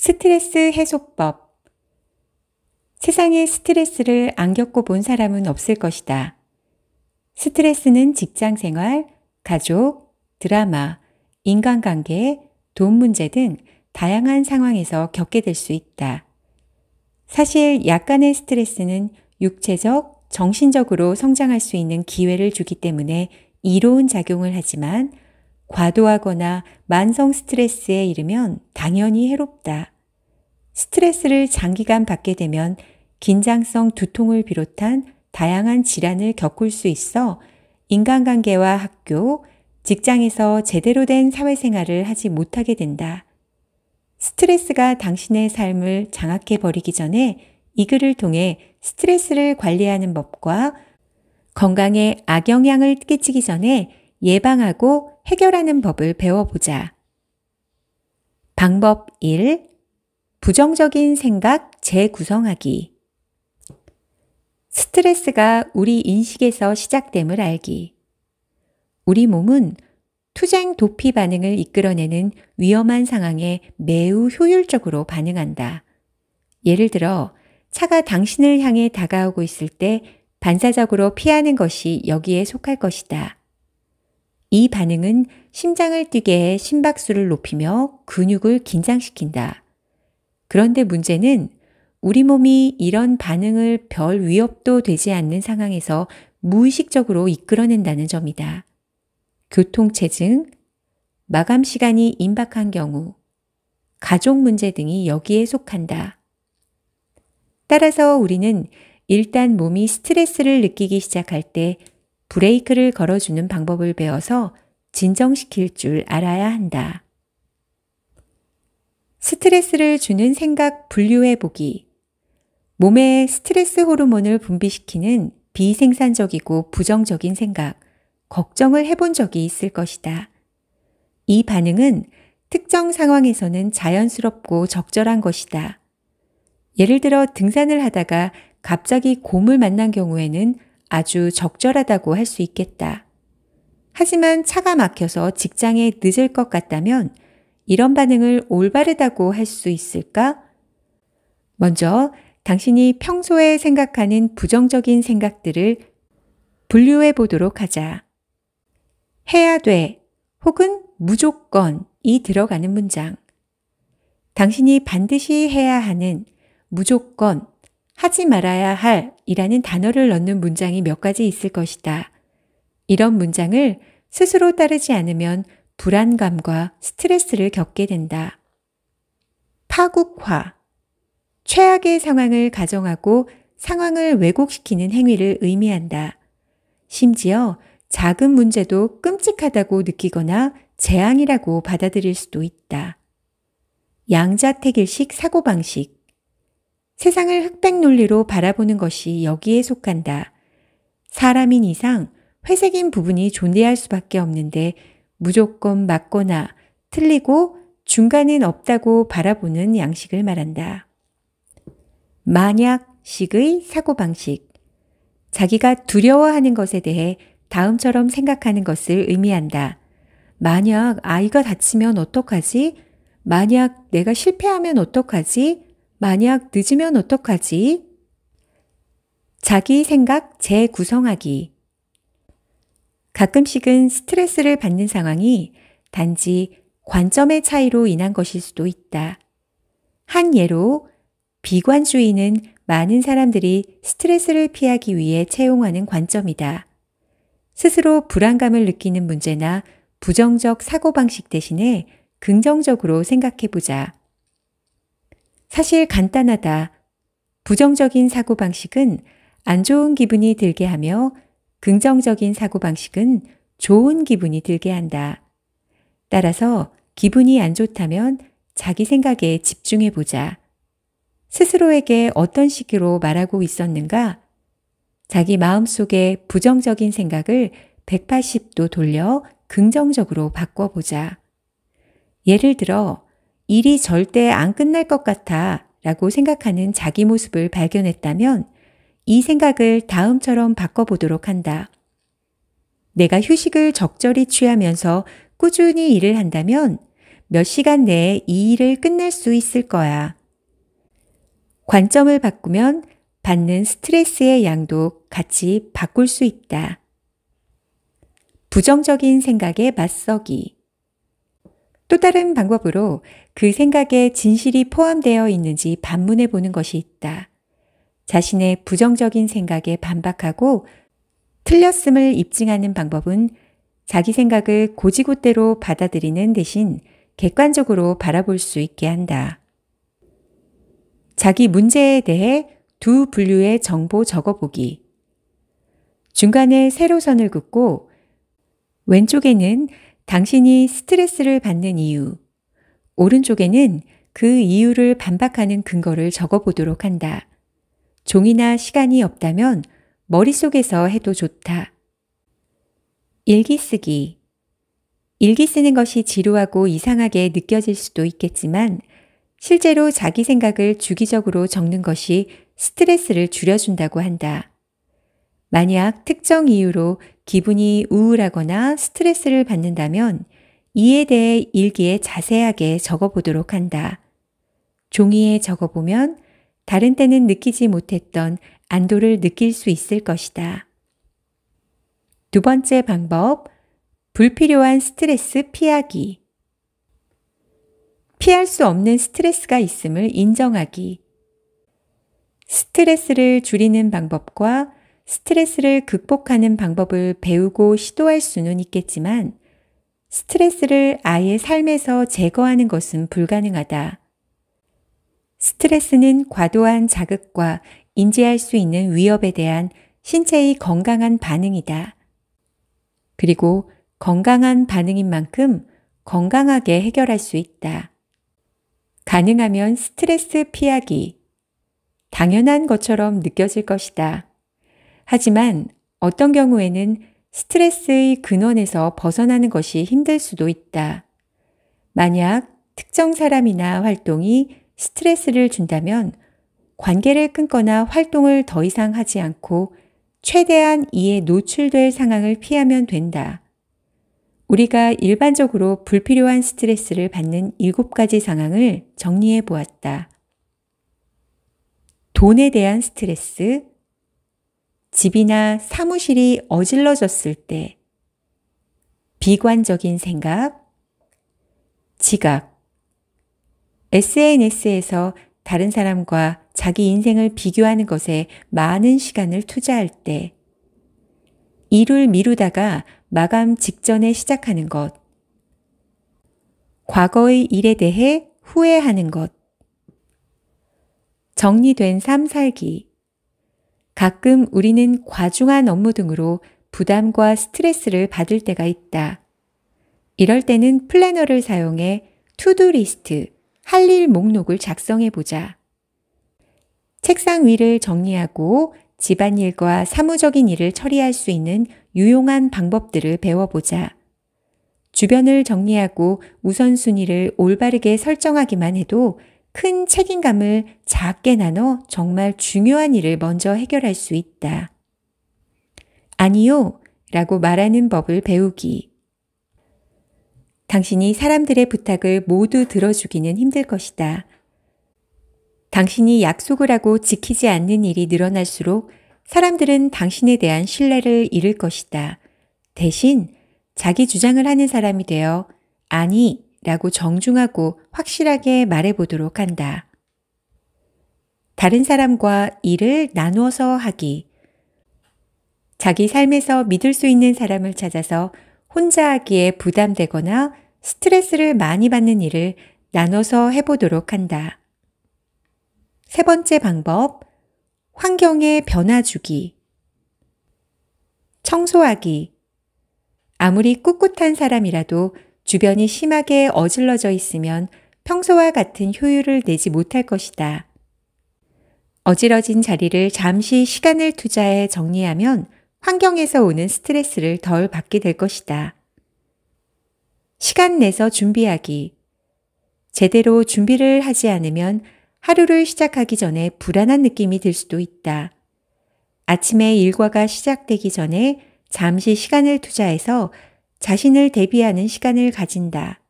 스트레스 해소법. 세상에 스트레스를 안 겪어본 사람은 없을 것이다. 스트레스는 직장 생활, 가족, 드라마, 인간관계, 돈 문제 등 다양한 상황에서 겪게 될 수 있다. 사실 약간의 스트레스는 육체적, 정신적으로 성장할 수 있는 기회를 주기 때문에 이로운 작용을 하지만 과도하거나 만성 스트레스에 이르면 당연히 해롭다. 스트레스를 장기간 받게 되면 긴장성 두통을 비롯한 다양한 질환을 겪을 수 있어 인간관계와 학교, 직장에서 제대로 된 사회생활을 하지 못하게 된다. 스트레스가 당신의 삶을 장악해 버리기 전에 이 글을 통해 스트레스를 관리하는 법과 건강에 악영향을 끼치기 전에 예방하고 해결하는 법을 배워보자. 방법 1. 부정적인 생각 재구성하기. 스트레스가 우리 인식에서 시작됨을 알기. 우리 몸은 투쟁 도피 반응을 이끌어내는 위험한 상황에 매우 효율적으로 반응한다. 예를 들어 차가 당신을 향해 다가오고 있을 때 반사적으로 피하는 것이 여기에 속할 것이다. 이 반응은 심장을 뛰게 해 심박수를 높이며 근육을 긴장시킨다. 그런데 문제는 우리 몸이 이런 반응을 별 위협도 되지 않는 상황에서 무의식적으로 이끌어낸다는 점이다. 교통체증, 마감 시간이 임박한 경우, 가족 문제 등이 여기에 속한다. 따라서 우리는 일단 몸이 스트레스를 느끼기 시작할 때 브레이크를 걸어주는 방법을 배워서 진정시킬 줄 알아야 한다. 스트레스를 주는 생각 분류해보기. 몸에 스트레스 호르몬을 분비시키는 비생산적이고 부정적인 생각, 걱정을 해본 적이 있을 것이다. 이 반응은 특정 상황에서는 자연스럽고 적절한 것이다. 예를 들어 등산을 하다가 갑자기 곰을 만난 경우에는 아주 적절하다고 할 수 있겠다. 하지만 차가 막혀서 직장에 늦을 것 같다면 이런 반응을 올바르다고 할 수 있을까? 먼저 당신이 평소에 생각하는 부정적인 생각들을 분류해 보도록 하자. 해야 돼 혹은 무조건이 들어가는 문장. 당신이 반드시 해야 하는, 무조건, 하지 말아야 할 이라는 단어를 넣는 문장이 몇 가지 있을 것이다. 이런 문장을 스스로 따르지 않으면 불안감과 스트레스를 겪게 된다. 파국화. 최악의 상황을 가정하고 상황을 왜곡시키는 행위를 의미한다. 심지어 작은 문제도 끔찍하다고 느끼거나 재앙이라고 받아들일 수도 있다. 양자택일식 사고방식. 세상을 흑백 논리로 바라보는 것이 여기에 속한다. 사람인 이상 회색인 부분이 존재할 수밖에 없는데 무조건 맞거나 틀리고 중간은 없다고 바라보는 양식을 말한다. 만약식의 사고방식. 자기가 두려워하는 것에 대해 다음처럼 생각하는 것을 의미한다. 만약 아이가 다치면 어떡하지? 만약 내가 실패하면 어떡하지? 만약 늦으면 어떡하지? 자기 생각 재구성하기. 가끔씩은 스트레스를 받는 상황이 단지 관점의 차이로 인한 것일 수도 있다. 한 예로 비관주의는 많은 사람들이 스트레스를 피하기 위해 채용하는 관점이다. 스스로 불안감을 느끼는 문제나 부정적 사고방식 대신에 긍정적으로 생각해보자. 사실 간단하다. 부정적인 사고방식은 안 좋은 기분이 들게 하며 긍정적인 사고방식은 좋은 기분이 들게 한다. 따라서 기분이 안 좋다면 자기 생각에 집중해보자. 스스로에게 어떤 식으로 말하고 있었는가? 자기 마음속에 부정적인 생각을 180도 돌려 긍정적으로 바꿔보자. 예를 들어 일이 절대 안 끝날 것 같아 라고 생각하는 자기 모습을 발견했다면 이 생각을 다음처럼 바꿔보도록 한다. 내가 휴식을 적절히 취하면서 꾸준히 일을 한다면 몇 시간 내에 이 일을 끝낼 수 있을 거야. 관점을 바꾸면 받는 스트레스의 양도 같이 바꿀 수 있다. 부정적인 생각에 맞서기. 또 다른 방법으로 그 생각에 진실이 포함되어 있는지 반문해 보는 것이 있다. 자신의 부정적인 생각에 반박하고 틀렸음을 입증하는 방법은 자기 생각을 고지고대로 받아들이는 대신 객관적으로 바라볼 수 있게 한다. 자기 문제에 대해 두 분류의 정보 적어보기. 중간에 세로선을 긋고 왼쪽에는 당신이 스트레스를 받는 이유, 오른쪽에는 그 이유를 반박하는 근거를 적어보도록 한다. 종이나 시간이 없다면 머릿속에서 해도 좋다. 일기 쓰기. 일기 쓰는 것이 지루하고 이상하게 느껴질 수도 있겠지만 실제로 자기 생각을 주기적으로 적는 것이 스트레스를 줄여준다고 한다. 만약 특정 이유로 기분이 우울하거나 스트레스를 받는다면 이에 대해 일기에 자세하게 적어보도록 한다. 종이에 적어보면 다른 때는 느끼지 못했던 안도를 느낄 수 있을 것이다. 두 번째 방법, 불필요한 스트레스 피하기. 피할 수 없는 스트레스가 있음을 인정하기. 스트레스를 줄이는 방법과 스트레스를 극복하는 방법을 배우고 시도할 수는 있겠지만 스트레스를 아예 삶에서 제거하는 것은 불가능하다. 스트레스는 과도한 자극과 인지할 수 있는 위협에 대한 신체의 건강한 반응이다. 그리고 건강한 반응인 만큼 건강하게 해결할 수 있다. 가능하면 스트레스 피하기. 당연한 것처럼 느껴질 것이다. 하지만 어떤 경우에는 스트레스의 근원에서 벗어나는 것이 힘들 수도 있다. 만약 특정 사람이나 활동이 스트레스를 준다면 관계를 끊거나 활동을 더 이상 하지 않고 최대한 이에 노출될 상황을 피하면 된다. 우리가 일반적으로 불필요한 스트레스를 받는 7가지 상황을 정리해 보았다. 돈에 대한 스트레스, 집이나 사무실이 어질러졌을 때, 비관적인 생각, 지각, SNS에서 다른 사람과 자기 인생을 비교하는 것에 많은 시간을 투자할 때, 일을 미루다가 마감 직전에 시작하는 것, 과거의 일에 대해 후회하는 것, 정리된 삶 살기. 가끔 우리는 과중한 업무 등으로 부담과 스트레스를 받을 때가 있다. 이럴 때는 플래너를 사용해 투두 리스트, 할 일 목록을 작성해 보자. 책상 위를 정리하고 집안일과 사무적인 일을 처리할 수 있는 유용한 방법들을 배워보자. 주변을 정리하고 우선순위를 올바르게 설정하기만 해도 큰 책임감을 작게 나눠 정말 중요한 일을 먼저 해결할 수 있다. 아니요, 라고 말하는 법을 배우기. 당신이 사람들의 부탁을 모두 들어주기는 힘들 것이다. 당신이 약속을 하고 지키지 않는 일이 늘어날수록 사람들은 당신에 대한 신뢰를 잃을 것이다. 대신 자기 주장을 하는 사람이 되어 아니 라고 정중하고 확실하게 말해보도록 한다. 다른 사람과 일을 나누어서 하기. 자기 삶에서 믿을 수 있는 사람을 찾아서 혼자 하기에 부담되거나 스트레스를 많이 받는 일을 나눠서 해보도록 한다. 세 번째 방법, 환경에 변화 주기. 청소하기. 아무리 꿋꿋한 사람이라도 주변이 심하게 어질러져 있으면 평소와 같은 효율을 내지 못할 것이다. 어지러진 자리를 잠시 시간을 투자해 정리하면 환경에서 오는 스트레스를 덜 받게 될 것이다. 시간 내서 준비하기. 제대로 준비를 하지 않으면 하루를 시작하기 전에 불안한 느낌이 들 수도 있다. 아침에 일과가 시작되기 전에 잠시 시간을 투자해서 자신을 대비하는 시간을 가진다.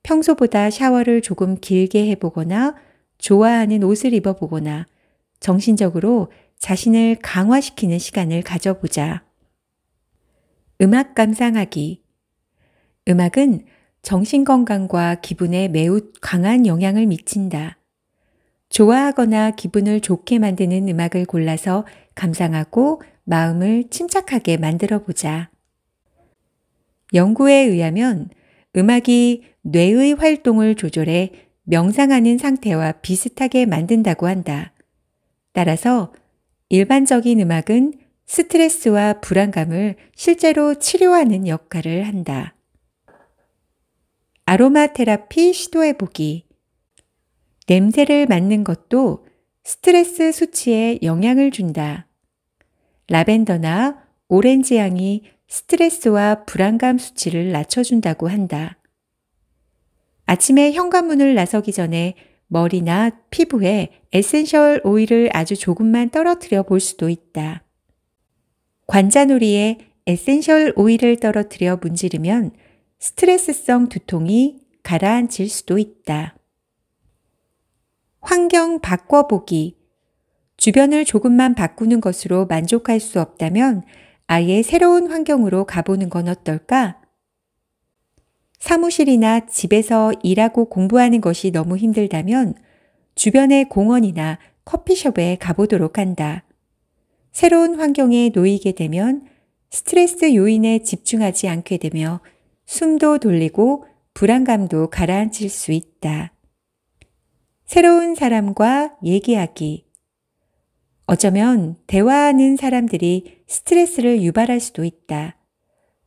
평소보다 샤워를 조금 길게 해보거나 좋아하는 옷을 입어보거나 정신적으로 자신을 강화시키는 시간을 가져보자. 음악 감상하기. 음악은 정신건강과 기분에 매우 강한 영향을 미친다. 좋아하거나 기분을 좋게 만드는 음악을 골라서 감상하고 마음을 침착하게 만들어 보자. 연구에 의하면 음악이 뇌의 활동을 조절해 명상하는 상태와 비슷하게 만든다고 한다. 따라서 일반적인 음악은 스트레스와 불안감을 실제로 치료하는 역할을 한다. 아로마 테라피 시도해보기. 냄새를 맡는 것도 스트레스 수치에 영향을 준다. 라벤더나 오렌지 향이 스트레스와 불안감 수치를 낮춰준다고 한다. 아침에 현관문을 나서기 전에 머리나 피부에 에센셜 오일을 아주 조금만 떨어뜨려 볼 수도 있다. 관자놀이에 에센셜 오일을 떨어뜨려 문지르면 스트레스성 두통이 가라앉을 수도 있다. 환경 바꿔보기. 주변을 조금만 바꾸는 것으로 만족할 수 없다면 아예 새로운 환경으로 가보는 건 어떨까? 사무실이나 집에서 일하고 공부하는 것이 너무 힘들다면 주변의 공원이나 커피숍에 가보도록 한다. 새로운 환경에 놓이게 되면 스트레스 요인에 집중하지 않게 되며 숨도 돌리고 불안감도 가라앉힐 수 있다. 새로운 사람과 얘기하기. 어쩌면 대화하는 사람들이 스트레스를 유발할 수도 있다.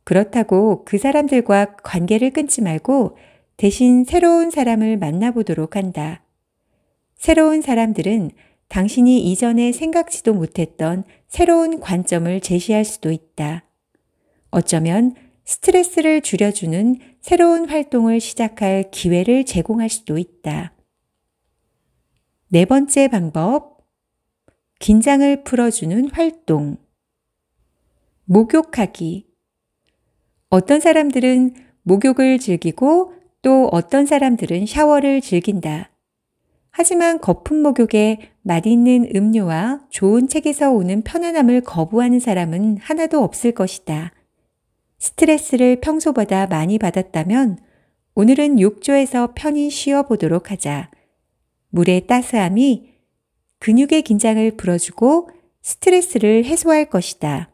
그렇다고 그 사람들과 관계를 끊지 말고 대신 새로운 사람을 만나보도록 한다. 새로운 사람들은 당신이 이전에 생각지도 못했던 새로운 관점을 제시할 수도 있다. 어쩌면 스트레스를 줄여주는 새로운 활동을 시작할 기회를 제공할 수도 있다. 네 번째 방법, 긴장을 풀어주는 활동. 목욕하기. 어떤 사람들은 목욕을 즐기고 또 어떤 사람들은 샤워를 즐긴다. 하지만 거품 목욕에 맛있는 음료와 좋은 책에서 오는 편안함을 거부하는 사람은 하나도 없을 것이다. 스트레스를 평소보다 많이 받았다면 오늘은 욕조에서 편히 쉬어보도록 하자. 물의 따스함이 근육의 긴장을 풀어주고 스트레스를 해소할 것이다.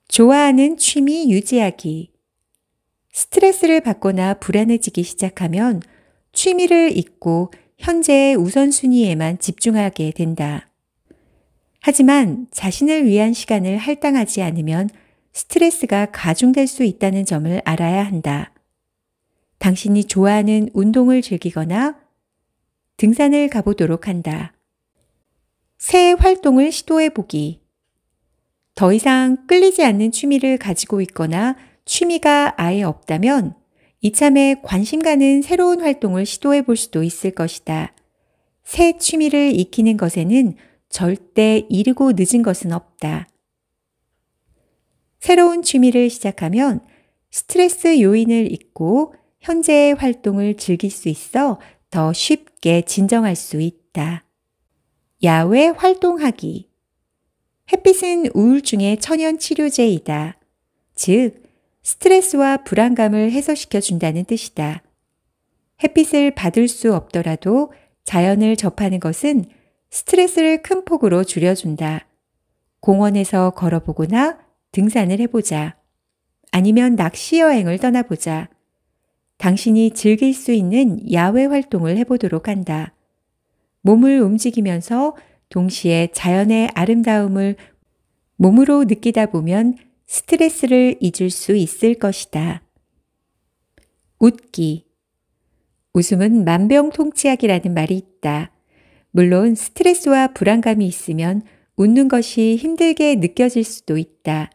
좋아하는 취미 유지하기. 스트레스를 받거나 불안해지기 시작하면 취미를 잊고 현재의 우선순위에만 집중하게 된다. 하지만 자신을 위한 시간을 할당하지 않으면 스트레스가 가중될 수 있다는 점을 알아야 한다. 당신이 좋아하는 운동을 즐기거나 등산을 가보도록 한다. 새 활동을 시도해보기. 더 이상 끌리지 않는 취미를 가지고 있거나 취미가 아예 없다면 이참에 관심 가는 새로운 활동을 시도해 볼 수도 있을 것이다. 새 취미를 익히는 것에는 절대 이르고 늦은 것은 없다. 새로운 취미를 시작하면 스트레스 요인을 잊고 현재의 활동을 즐길 수 있어 더 쉽게 진정할 수 있다. 야외 활동하기. 햇빛은 우울증의 천연 치료제이다. 즉, 스트레스와 불안감을 해소시켜 준다는 뜻이다. 햇빛을 받을 수 없더라도 자연을 접하는 것은 스트레스를 큰 폭으로 줄여준다. 공원에서 걸어보거나 등산을 해보자. 아니면 낚시 여행을 떠나보자. 당신이 즐길 수 있는 야외 활동을 해보도록 한다. 몸을 움직이면서 동시에 자연의 아름다움을 몸으로 느끼다 보면 스트레스를 잊을 수 있을 것이다. 웃기. 웃음은 만병통치약이라는 말이 있다. 물론 스트레스와 불안감이 있으면 웃는 것이 힘들게 느껴질 수도 있다.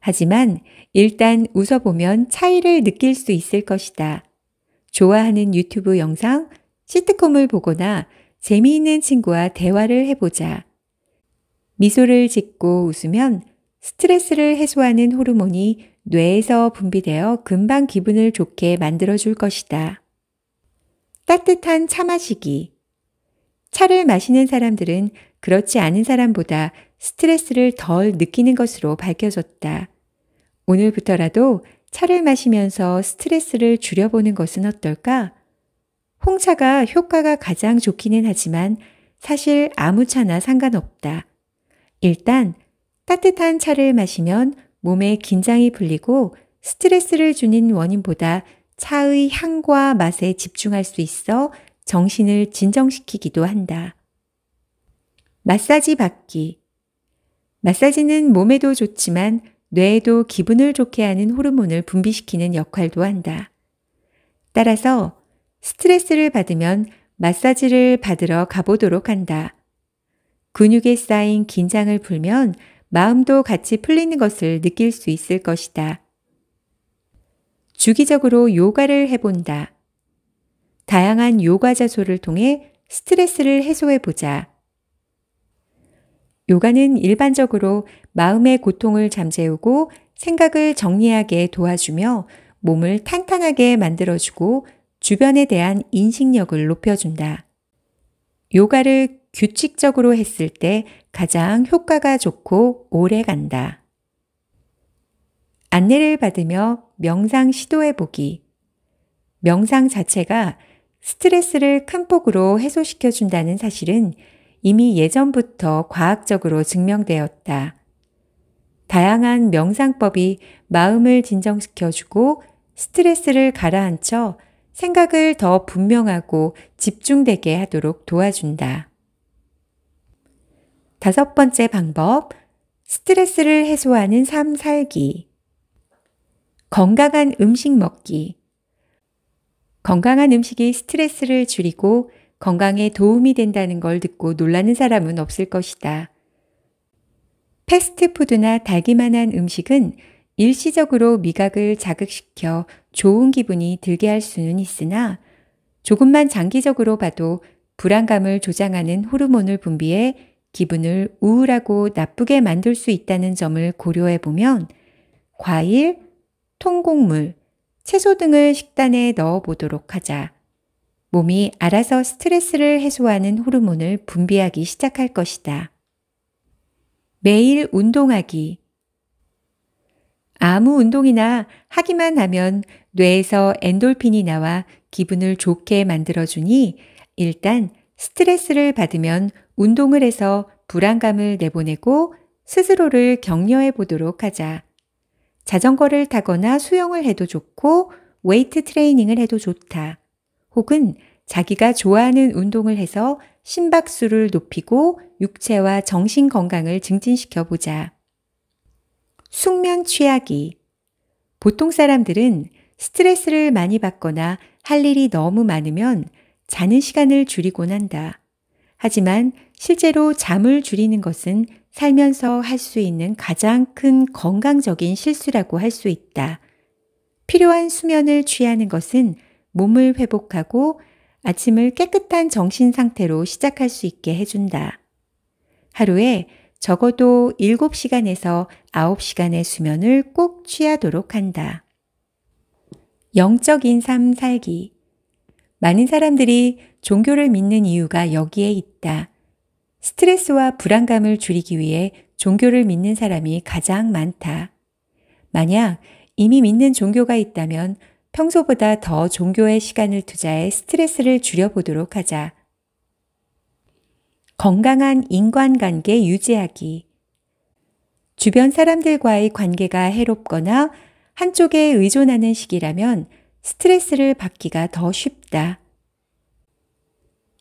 하지만 일단 웃어보면 차이를 느낄 수 있을 것이다. 좋아하는 유튜브 영상, 시트콤을 보거나 재미있는 친구와 대화를 해보자. 미소를 짓고 웃으면 스트레스를 해소하는 호르몬이 뇌에서 분비되어 금방 기분을 좋게 만들어줄 것이다. 따뜻한 차 마시기. 차를 마시는 사람들은 그렇지 않은 사람보다 스트레스를 덜 느끼는 것으로 밝혀졌다. 오늘부터라도 차를 마시면서 스트레스를 줄여보는 것은 어떨까? 홍차가 효과가 가장 좋기는 하지만 사실 아무 차나 상관없다. 일단 따뜻한 차를 마시면 몸에 긴장이 풀리고 스트레스를 주는 원인보다 차의 향과 맛에 집중할 수 있어 정신을 진정시키기도 한다. 마사지 받기. 마사지는 몸에도 좋지만 뇌에도 기분을 좋게 하는 호르몬을 분비시키는 역할도 한다. 따라서 스트레스를 받으면 마사지를 받으러 가보도록 한다. 근육에 쌓인 긴장을 풀면 마음도 같이 풀리는 것을 느낄 수 있을 것이다. 주기적으로 요가를 해본다. 다양한 요가 자소를 통해 스트레스를 해소해보자. 요가는 일반적으로 마음의 고통을 잠재우고 생각을 정리하게 도와주며 몸을 탄탄하게 만들어주고 주변에 대한 인식력을 높여준다. 요가를 규칙적으로 했을 때 가장 효과가 좋고 오래 간다. 안내를 받으며 명상 시도해보기. 명상 자체가 스트레스를 큰 폭으로 해소시켜준다는 사실은 이미 예전부터 과학적으로 증명되었다. 다양한 명상법이 마음을 진정시켜주고 스트레스를 가라앉혀 생각을 더 분명하고 집중되게 하도록 도와준다. 5번째 방법, 스트레스를 해소하는 삶 살기. 건강한 음식 먹기. 건강한 음식이 스트레스를 줄이고 건강에 도움이 된다는 걸 듣고 놀라는 사람은 없을 것이다. 패스트푸드나 달기만 한 음식은 일시적으로 미각을 자극시켜 좋은 기분이 들게 할 수는 있으나 조금만 장기적으로 봐도 불안감을 조장하는 호르몬을 분비해 기분을 우울하고 나쁘게 만들 수 있다는 점을 고려해 보면 과일, 통곡물, 채소 등을 식단에 넣어 보도록 하자. 몸이 알아서 스트레스를 해소하는 호르몬을 분비하기 시작할 것이다. 매일 운동하기. 아무 운동이나 하기만 하면 뇌에서 엔돌핀이 나와 기분을 좋게 만들어주니 일단 스트레스를 받으면 운동을 해서 불안감을 내보내고 스스로를 격려해 보도록 하자. 자전거를 타거나 수영을 해도 좋고 웨이트 트레이닝을 해도 좋다. 혹은 자기가 좋아하는 운동을 해서 심박수를 높이고 육체와 정신 건강을 증진시켜 보자. 숙면 취하기. 보통 사람들은 스트레스를 많이 받거나 할 일이 너무 많으면 자는 시간을 줄이곤 한다. 하지만 실제로 잠을 줄이는 것은 살면서 할 수 있는 가장 큰 건강적인 실수라고 할 수 있다. 필요한 수면을 취하는 것은 몸을 회복하고 아침을 깨끗한 정신 상태로 시작할 수 있게 해준다. 하루에 적어도 7시간에서 9시간의 수면을 꼭 취하도록 한다. 영적인 삶 살기. 많은 사람들이 종교를 믿는 이유가 여기에 있다. 스트레스와 불안감을 줄이기 위해 종교를 믿는 사람이 가장 많다. 만약 이미 믿는 종교가 있다면 평소보다 더 종교에 시간을 투자해 스트레스를 줄여보도록 하자. 건강한 인간관계 유지하기. 주변 사람들과의 관계가 해롭거나 한쪽에 의존하는 시기라면 스트레스를 받기가 더 쉽다.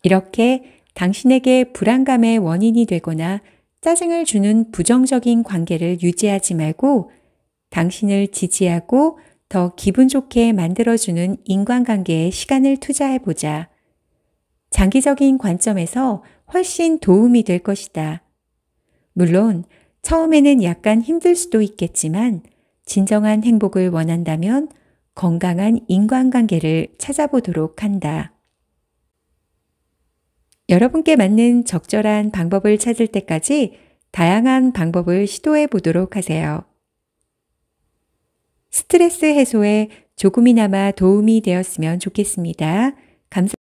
이렇게 당신에게 불안감의 원인이 되거나 짜증을 주는 부정적인 관계를 유지하지 말고 당신을 지지하고 더 기분 좋게 만들어주는 인간관계에 시간을 투자해보자. 장기적인 관점에서 훨씬 도움이 될 것이다. 물론 처음에는 약간 힘들 수도 있겠지만 진정한 행복을 원한다면 건강한 인간관계를 찾아보도록 한다. 여러분께 맞는 적절한 방법을 찾을 때까지 다양한 방법을 시도해 보도록 하세요. 스트레스 해소에 조금이나마 도움이 되었으면 좋겠습니다. 감사합니다.